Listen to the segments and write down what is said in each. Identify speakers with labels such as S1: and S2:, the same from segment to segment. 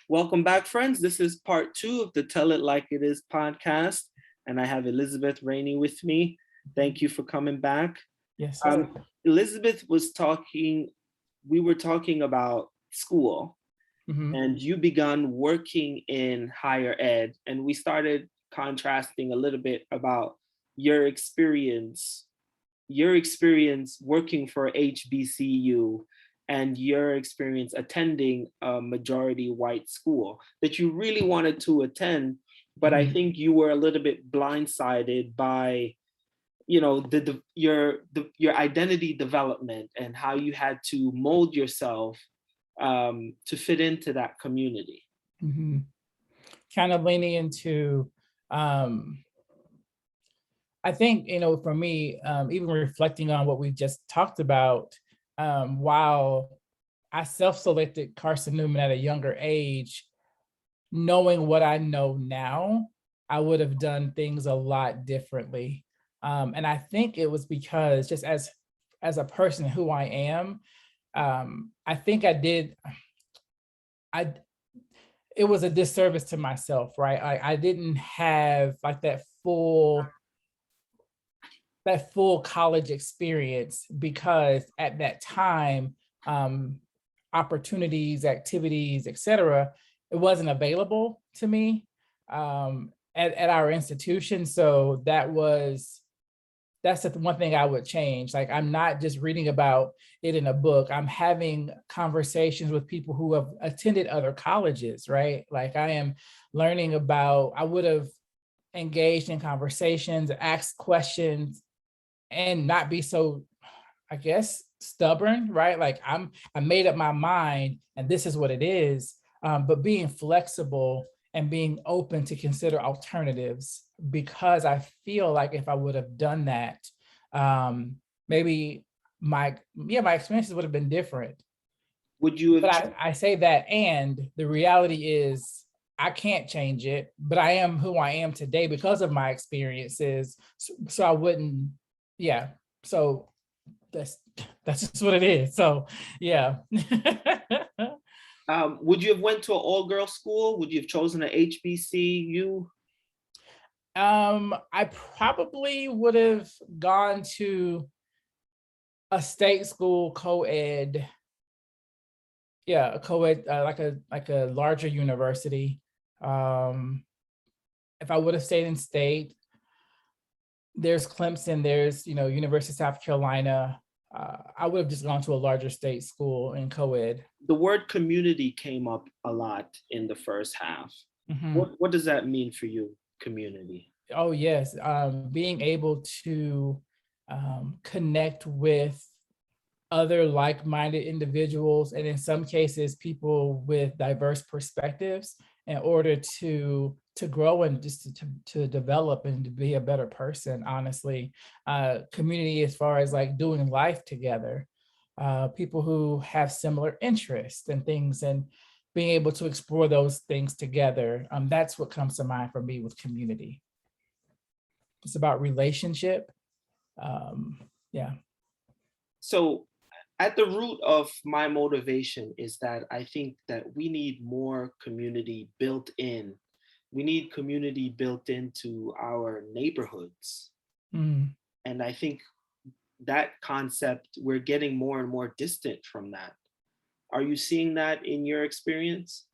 S1: Welcome back, friends. This is part two of the Tell It Like It Is podcast, and I have Elizabeth Rainey with me. Thank you for coming back.
S2: Yes, sir.
S1: Elizabeth was talking, we were talking about school,
S2: Hmm.
S1: and you begun working in higher ed, and we started contrasting a little bit about your experience working for HBCU and your experience attending a majority white school that you really wanted to attend, but I
S2: Hmm.
S1: think you were a little bit blindsided by your identity development and how you had to mold yourself to fit into that community.
S2: Hmm. Kind of leaning into, um, I think, for me, even reflecting on what we just talked about, while I self-selected Carson Newman at a younger age, knowing what I know now, I would have done things a lot differently. And I think it was because just as a person who I am, I think I it was a disservice to myself, right? I didn't have like that full college experience because at that time, um, opportunities, activities, etc., it wasn't available to me at our institution. So that's the one thing I would change. Like, I'm not just reading about it in a book. I'm having conversations with people who have attended other colleges, right? Like, I am learning about, I would have engaged in conversations, asked questions, and not be so, I guess, stubborn, right? Like, I made up my mind and this is what it is. But being flexible and being open to consider alternatives, because I feel like if I would have done that, maybe my experiences would have been different.
S1: Would you have
S2: But
S1: cho-
S2: I say that, and the reality is I can't change it, but I am who I am today because of my experiences. So I wouldn't, yeah. So that's that's just what it is. So yeah.
S1: would you have went to an all-girl school? Would you have chosen an HBCU?
S2: I probably would have gone to a state school co-ed, yeah, a co-ed, like a larger university. Um, if I would have stayed in state, there's Clemson, there's University of South Carolina. I would have just gone to a larger state school in co-ed.
S1: The word community came up a lot in the first half.
S2: Mhm.
S1: What does that mean for you, community?
S2: Oh yes, being able to connect with other like-minded individuals, and in some cases, people with diverse perspectives, in order to grow and just to develop and to be a better person. Honestly, community as far as like doing life together, people who have similar interests and things, and being able to explore those things together. That's what comes to mind for me with community. It's about relationship. Yeah.
S1: So, at the root of my motivation is that I think that we need more community built in. We need community built into our neighborhoods.
S2: Mm.
S1: And I think that concept, we're getting more and more distant from that. Are you seeing that in your experience?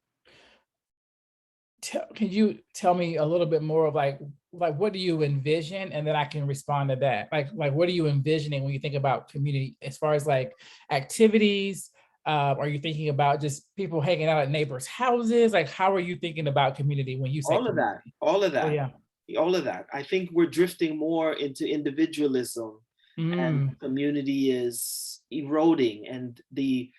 S2: Can you tell me a little bit more of like what do you envision, and then I can respond to that. Like what are you envisioning when you think about community as far as like activities? Are you thinking about just people hanging out at neighbors' houses? Like, how are you thinking about community when you say
S1: All of that,
S2: community?
S1: all of
S2: Oh
S1: that,
S2: yeah.
S1: all of that. I think we're drifting more into individualism, and
S2: Mm,
S1: community is eroding, and the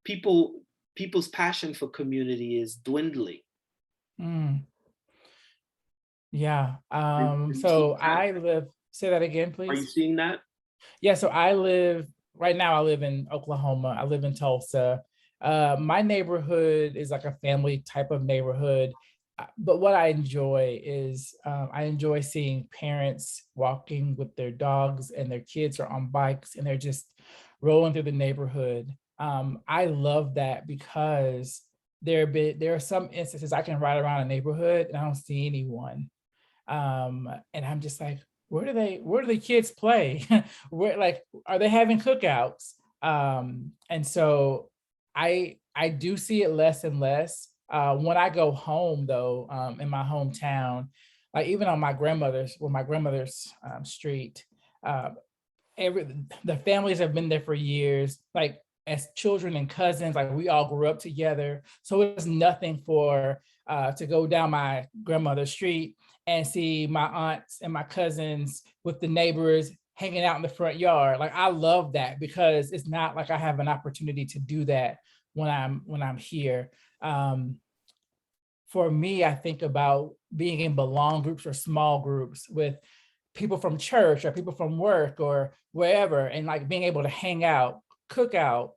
S1: people people's passion for community is dwindling.
S2: mm, yeah.
S1: Are you seeing
S2: So
S1: that?
S2: I live. Say that again,
S1: Are you
S2: please.
S1: seeing that?
S2: Yeah, so I live right now. I live in Oklahoma. I live in Tulsa. My neighborhood is like a family type of neighborhood. But what I enjoy is I enjoy seeing parents walking with their dogs, and their kids are on bikes, and they're just rolling through the neighborhood. I love that because there are some instances I can ride around a neighborhood and I don't see anyone. And I'm just like, where do the kids play? Where, like, are they having cookouts? And so I do see it less and less. When I go home though, in my hometown, like even on my grandmother's street, uh, the families have been there for years, like as children and cousins, like we all grew up together. So it's nothing for to go down my grandmother's street and see my aunts and my cousins with the neighbors hanging out in the front yard. Like I love that because it's not like I have an opportunity to do that when I'm here. Um, for me, I think about being in belong groups or small groups with people from church or people from work or wherever, and like being able to hang out, cook out,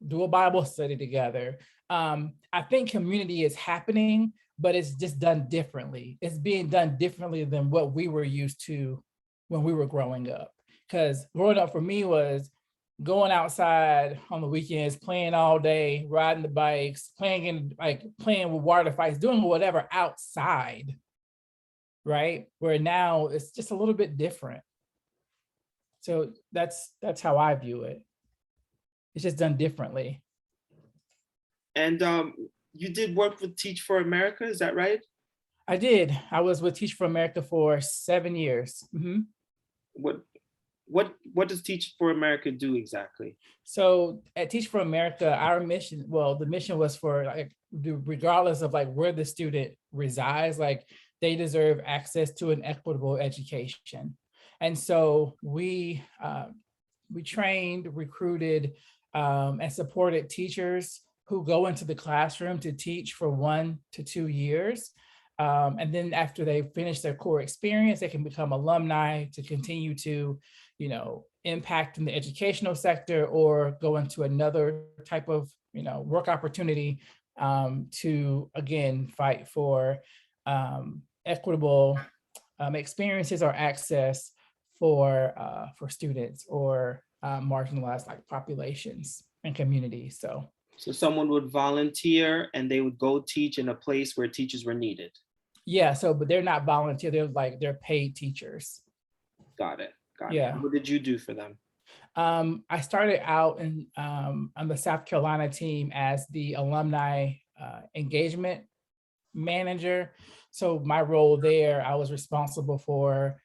S2: do a Bible study together. I think community is happening, but it's just done differently. It's being done differently than what we were used to when we were growing up. Because growing up for me was going outside on the weekends, playing all day, riding the bikes, playing with water fights, doing whatever outside, right? Where now it's just a little bit different. So that's how I view it. It's just done differently.
S1: And you did work with Teach for America, is that right?
S2: I did. I was with Teach for America for 7 years.
S1: What what does Teach for America do exactly?
S2: So at Teach for America, our mission, well, the mission was for like, regardless of like where the student resides, like they deserve access to an equitable education. And so we trained, recruited, and supported teachers who go into the classroom to teach for 1 to 2 years. And then after they finish their core experience, they can become alumni to continue to, impact in the educational sector or go into another type of, work opportunity, to again fight for equitable experiences or access for students or marginalized like populations and communities.
S1: So someone would volunteer and they would go teach in a place where teachers were needed.
S2: Yeah, but they're not volunteer, they're paid teachers.
S1: Got it. Got it.
S2: Yeah.
S1: What did you do for them?
S2: I started out on the South Carolina team as the alumni engagement manager. So my role there, I was responsible for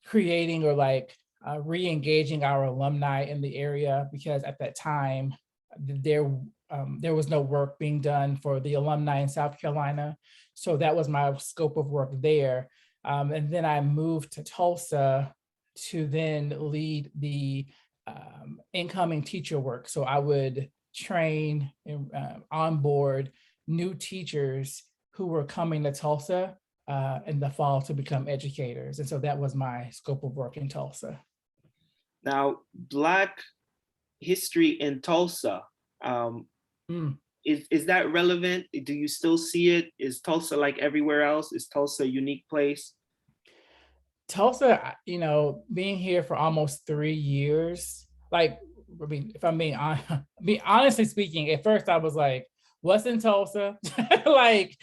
S2: creating or like re-engaging our alumni in the area, because at that time there was no work being done for the alumni in South Carolina. So that was my scope of work there. And then I moved to Tulsa to then lead the incoming teacher work. So I would train and onboard new teachers who were coming to Tulsa in the fall to become educators. And so that was my scope of work in Tulsa.
S1: Now, Black history in Tulsa, is that relevant? Do you still see it? Is Tulsa like everywhere else? Is Tulsa a unique place?
S2: Tulsa, being here for almost 3 years, like, I mean, if I'm being honestly speaking, at first I was like, what's in Tulsa? Like,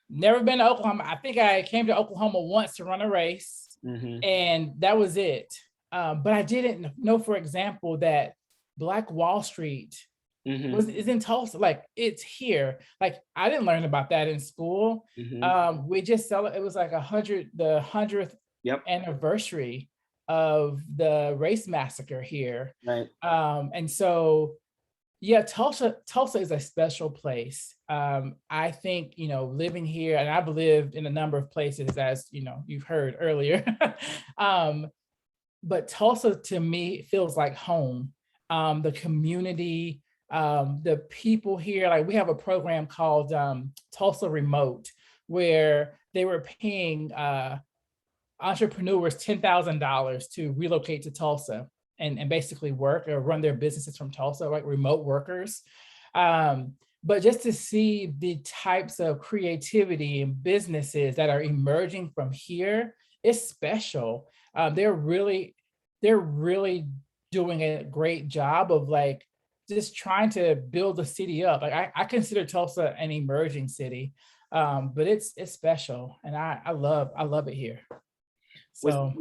S2: never been to Oklahoma. I think I came to Oklahoma once to run a race, and that was it. But I didn't know, for example, that Black Wall Street is in Tulsa. Like, it's here. Like, I didn't learn about that in school. We just it was like the 100th anniversary of the race massacre here.
S1: Right.
S2: And so, yeah, Tulsa is a special place. I think, living here, and I've lived in a number of places, as you've heard earlier. But Tulsa to me feels like home. The community, the people here, like we have a program called Tulsa Remote, where they were paying entrepreneurs $10,000 to relocate to Tulsa and basically work or run their businesses from Tulsa, like remote workers. But just to see the types of creativity and businesses that are emerging from here is special. They're really doing a great job of like just trying to build the city up. Like I consider Tulsa an emerging city, but it's special, and I love it here.
S1: Was
S2: So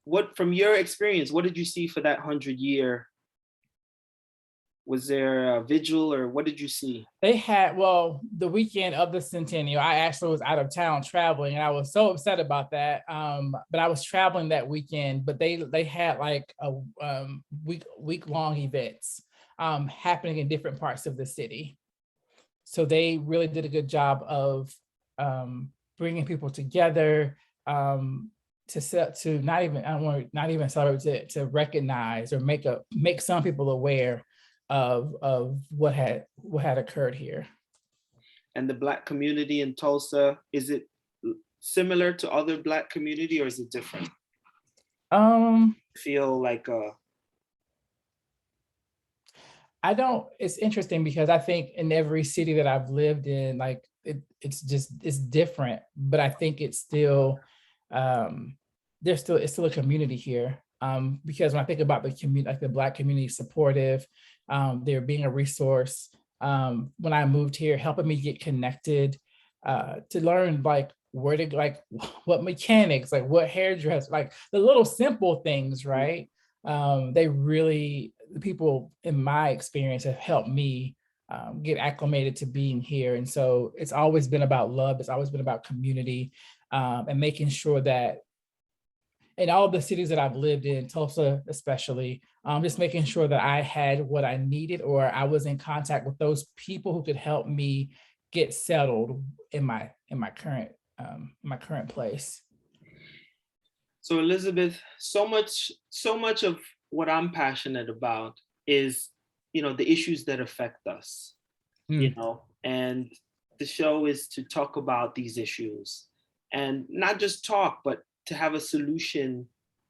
S1: what from your experience, what did you see for that 100-year? Was there a vigil, or what did you see?
S2: they had, well, the weekend of the centennial, I actually was out of town traveling, and I was so upset about that. But I was traveling that weekend, but they had like a week long events happening in different parts of the city. So they really did a good job of bringing people together, to not even, I don't want to, not even celebrate, to recognize or make some people aware of what had occurred here.
S1: And the Black community in Tulsa, is it similar to other Black community, or is it different? Feel like
S2: I don't, it's interesting because I think in every city that I've lived in, like it's different, but I think it's still, it's still a community here. Because when I think about the community, like the Black community supportive, they're being a resource. When I moved here, helping me get connected, to learn like where to, like what mechanics, like what hairdress, like the little simple things, right? They really, the people in my experience have helped me get acclimated to being here. And so it's always been about love. It's always been about community, and making sure that in all of the cities that I've lived in, Tulsa especially, just making sure that I had what I needed, or I was in contact with those people who could help me get settled in my current place.
S1: So Elizabeth, so much of what I'm passionate about is, the issues that affect us, and the show is to talk about these issues, and not just talk, but to have a solution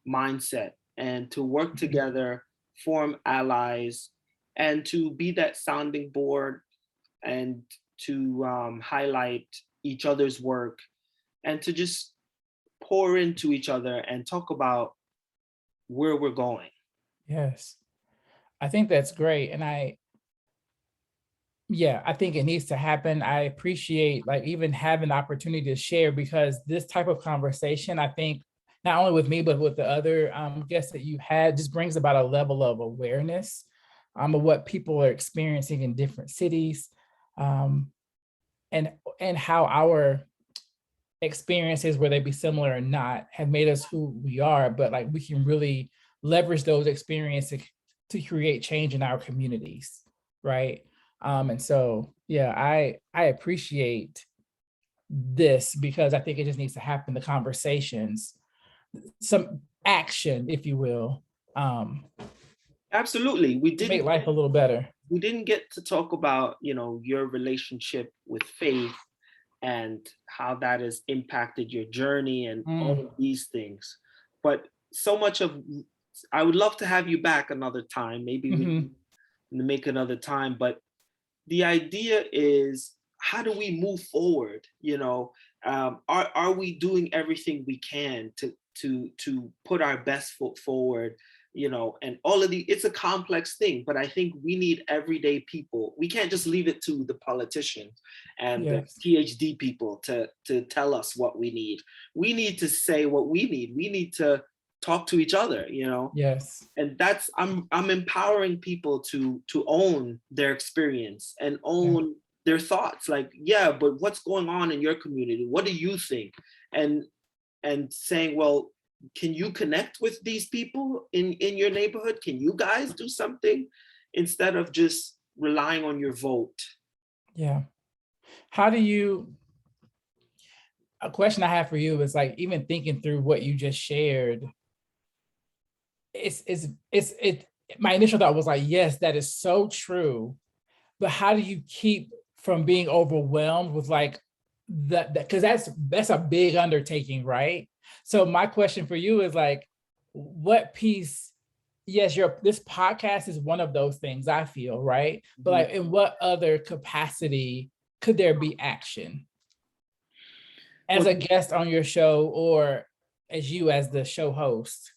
S1: mindset and to work together, form allies, and to be that sounding board, and to highlight each other's work, and to just pour into each other and talk about where we're going.
S2: Yes, I think that's great. And I think it needs to happen. I appreciate like even having the opportunity to share, because this type of conversation, I think not only with me, but with the other guests that you had, just brings about a level of awareness of what people are experiencing in different cities, and how our experiences, whether they be similar or not, have made us who we are. But like we can really leverage those experiences to create change in our communities, right? And so, yeah, I appreciate this, because I think it just needs to happen. The conversations, some action, if you will,
S1: Absolutely.
S2: to make life a little better.
S1: We didn't get to talk about, your relationship with faith and how that has impacted your journey and all of these things. But so much of, I would love to have you back another time. Maybe we can make another time, but the idea is, how do we move forward? Are we doing everything we can to put our best foot forward? And all of it's a complex thing, but I think we need everyday people. We can't just leave it to the politicians and the PhD people to tell us what we need. We need to say what we need. We need to talk to each other,
S2: Yes.
S1: And that's, I'm empowering people to own their experience and own their thoughts. Like, yeah, but what's going on in your community? What do you think? And saying, well, can you connect with these people in your neighborhood? Can you guys do something instead of just relying on your vote?
S2: Yeah. How do you, a question I have for you is like, even thinking through what you just shared, my initial thought was like, yes, that is so true. But how do you keep from being overwhelmed with like that? Because that's a big undertaking, right? So my question for you is like, what piece? Yes, this podcast is one of those things, I feel, right? But like, in what other capacity could there be action as a guest on your show, or as the show host?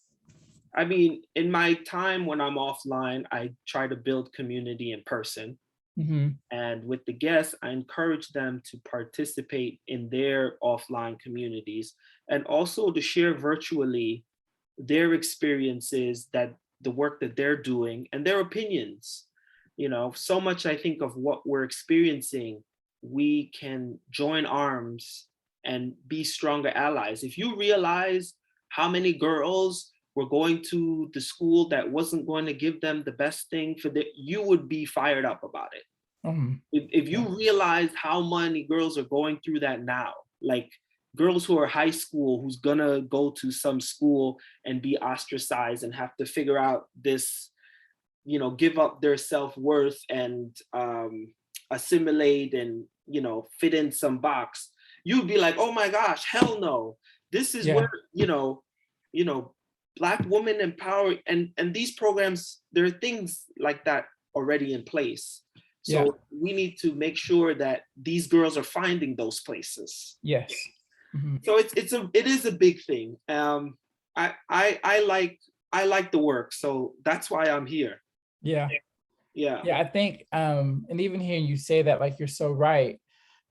S1: I mean, in my time when I'm offline, I try to build community in person.
S2: Hmm.
S1: And with the guests, I encourage them to participate in their offline communities and also to share virtually their experiences, that the work that they're doing and their opinions. So much I think of what we're experiencing, we can join arms and be stronger allies. If you realize how many girls were going to the school that wasn't going to give them the best thing for the, you would be fired up about it.
S2: Hmm.
S1: If
S2: Yeah.
S1: you realize how many girls are going through that now, like girls who are high school, who's gonna go to some school and be ostracized and have to figure out this, give up their self-worth and assimilate and fit in some box, you'd be like, oh my gosh, hell no. This is
S2: Yeah.
S1: where, you know Black women empower, and these programs, there are things like that already in place.
S2: Yeah.
S1: So we need to make sure that these girls are finding those places.
S2: Yes. Hmm.
S1: So it is a big thing. I like the work, so that's why I'm here.
S2: Yeah.
S1: Yeah.
S2: Yeah, I think, and even hearing you say that, like, you're so right,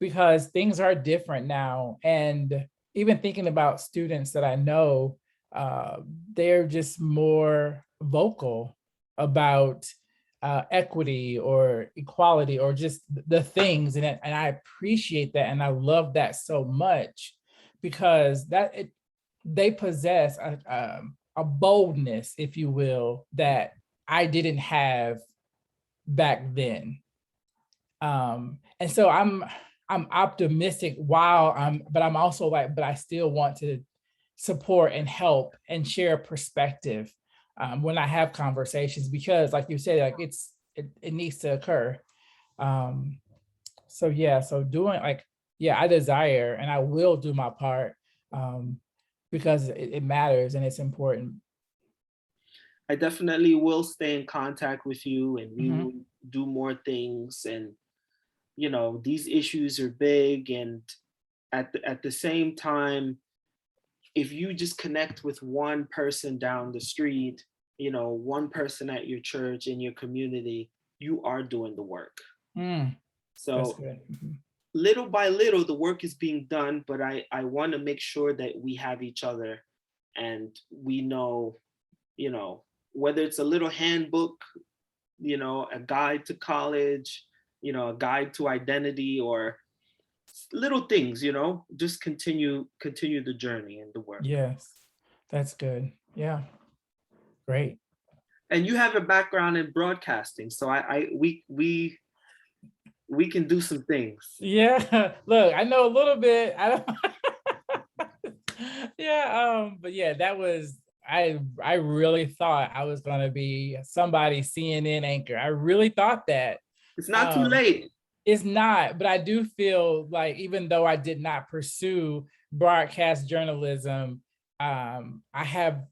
S2: because things are different now. And even thinking about students that I know, uh, they're just more vocal about equity or equality or just the things. And I appreciate that. And I love that so much because they possess a boldness, if you will, that I didn't have back then. And so I'm optimistic while but I'm also like, but I still want to support and help and share perspective when I have conversations, because like you said, like it needs to occur. Um, so yeah, so doing like, yeah, I desire and I will do my part um, because it matters and it's important.
S1: I definitely will stay in contact with you, and we
S2: Mhm.
S1: will do more things. And these issues are big, and at the same time, if you just connect with one person down the street, one person at your church, in your community, you are doing the work.
S2: Mm, that's
S1: So
S2: good. Mhm.
S1: little by little, the work is being done, but I want to make sure that we have each other, and we know, you know whether it's a little handbook, a guide to college, a guide to identity, or little things, just continue the journey and the work.
S2: Yes, that's good. Yeah, great.
S1: And you have a background in broadcasting, so we can do some things.
S2: Yeah, look, I know a little bit. I don't yeah, but yeah, that was I really thought I was gonna be somebody CNN anchor. I really thought that.
S1: It's not too
S2: Um,
S1: late.
S2: it's not, but I do feel like even though I did not pursue broadcast journalism, I have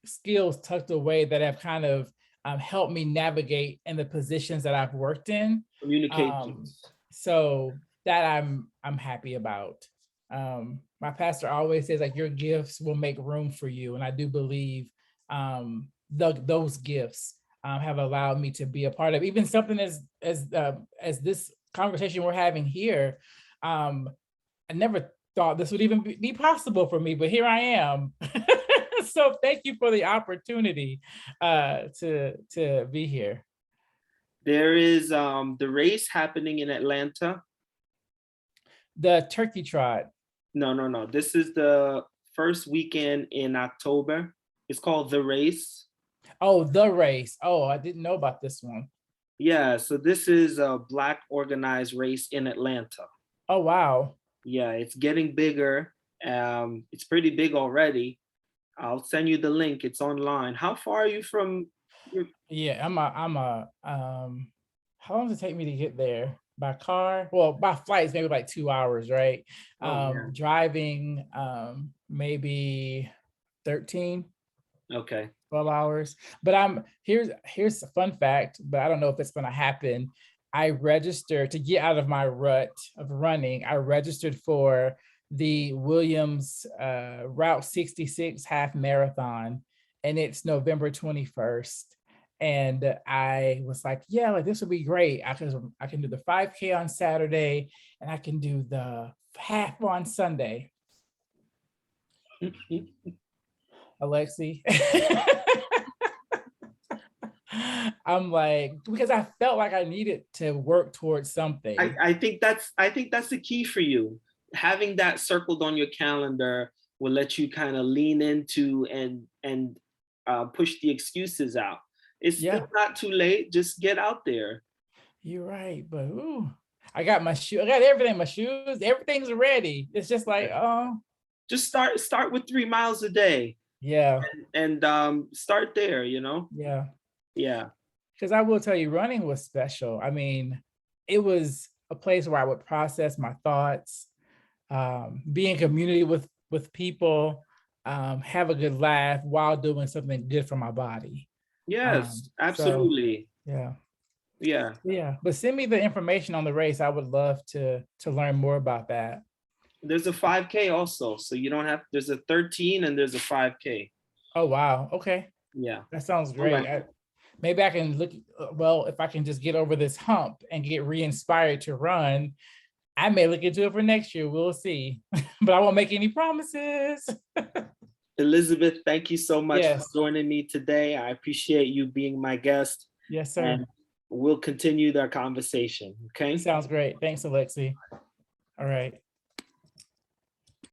S2: skills tucked away that have kind of helped me navigate in the positions that I've worked in. Um,
S1: Communications.
S2: so that I'm happy about. My pastor always says like your gifts will make room for you, and I do believe those gifts have allowed me to be a part of even something as this conversation we're having here. Um, I never thought this would even be possible for me, but here I am. So thank you for the opportunity to be here.
S1: There is the race happening in Atlanta.
S2: The turkey trot.
S1: No, no, no. This is the first weekend in October. It's called the race.
S2: Oh, the race. Oh, I didn't know about this one.
S1: Yeah, so this is a Black organized race in Atlanta.
S2: Oh, wow.
S1: Yeah, it's getting bigger. It's pretty big already. I'll send you the link. It's online. How far are you from your?
S2: Yeah, how long does it take me to get there? By car? Well, by flight is maybe like 2 hours, right?
S1: Oh man.
S2: Driving, maybe 13,
S1: Okay.
S2: 12 hours. But here's a fun fact, but I don't know if it's gonna happen. I registered to get out of my rut of running. I registered for the Williams Route 66 half marathon and it's November 21st. And I was like, yeah, like this would be great. I can do the 5K on Saturday and I can do the half on Sunday. Alexi. I'm like, because I felt like I needed to work towards something.
S1: I think that's the key for you. Having that circled on your calendar will let you kind of lean into and push the excuses out. It's
S2: Yeah,
S1: still not too late. Just get out there.
S2: you're right. But ooh, I got my shoe, I got everything, my shoes, everything's ready. It's just like, oh,
S1: Just start with 3 miles a day
S2: yeah,
S1: and start there.
S2: yeah.
S1: Yeah.
S2: Because I will tell you, running was special. I mean, it was a place where I would process my thoughts, be in community with people, have a good laugh while doing something good for my body.
S1: Yes,
S2: So
S1: absolutely.
S2: yeah,
S1: Yeah.
S2: yeah. But send me the information on the race. I would love to learn more about that.
S1: There's a 5K also. So you don't have, there's a 13 and there's a 5K.
S2: Oh wow. Okay,
S1: Yeah.
S2: that sounds
S1: All
S2: great.
S1: right.
S2: Maybe I can look. Well, if I can just get over this hump and get re-inspired to run, I may look into it for next year. We'll see. But I won't make any promises.
S1: Elizabeth, thank you so much for
S2: Yes.
S1: joining me today. I appreciate you being my guest,
S2: Yes, sir.
S1: and we'll continue our conversation. Okay.
S2: Sounds great. Thanks, Alexi. All right.